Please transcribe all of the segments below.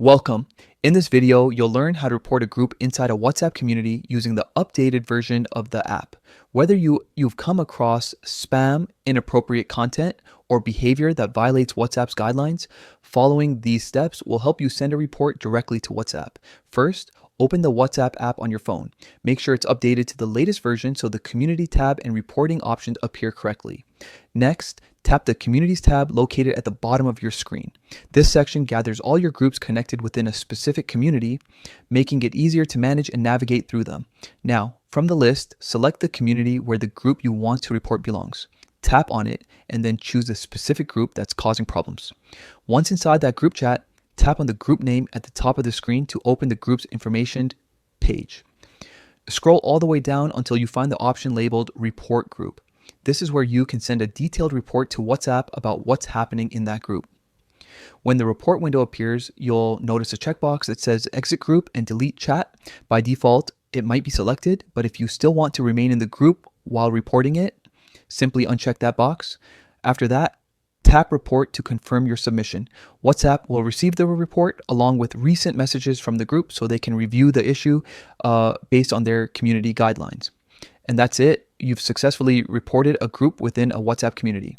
Welcome. In this video, you'll learn how to report a group inside a WhatsApp community using the updated version of the app. Whether you've come across spam, inappropriate content, or behavior that violates WhatsApp's guidelines, following these steps will help you send a report directly to WhatsApp. First, open the WhatsApp app on your phone. Make sure it's updated to the latest version so the community tab and reporting options appear correctly. Next, tap the Communities tab located at the bottom of your screen. This section gathers all your groups connected within a specific community, making it easier to manage and navigate through them. Now, from the list, select the community where the group you want to report belongs. Tap on it and then choose the specific group that's causing problems. Once inside that group chat, tap on the group name at the top of the screen to open the group's information page. Scroll all the way down until you find the option labeled Report Group. This is where you can send a detailed report to WhatsApp about what's happening in that group. When the report window appears, you'll notice a checkbox that says Exit Group and Delete Chat. By default, it might be selected, but if you still want to remain in the group while reporting it, simply uncheck that box. After that, tap Report to confirm your submission. WhatsApp will receive the report along with recent messages from the group so they can review the issue based on their community guidelines. And that's it. You've successfully reported a group within a WhatsApp community.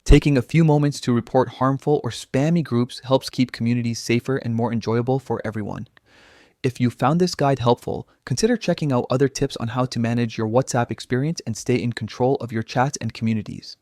Taking a few moments to report harmful or spammy groups helps keep communities safer and more enjoyable for everyone. If you found this guide helpful, consider checking out other tips on how to manage your WhatsApp experience and stay in control of your chats and communities.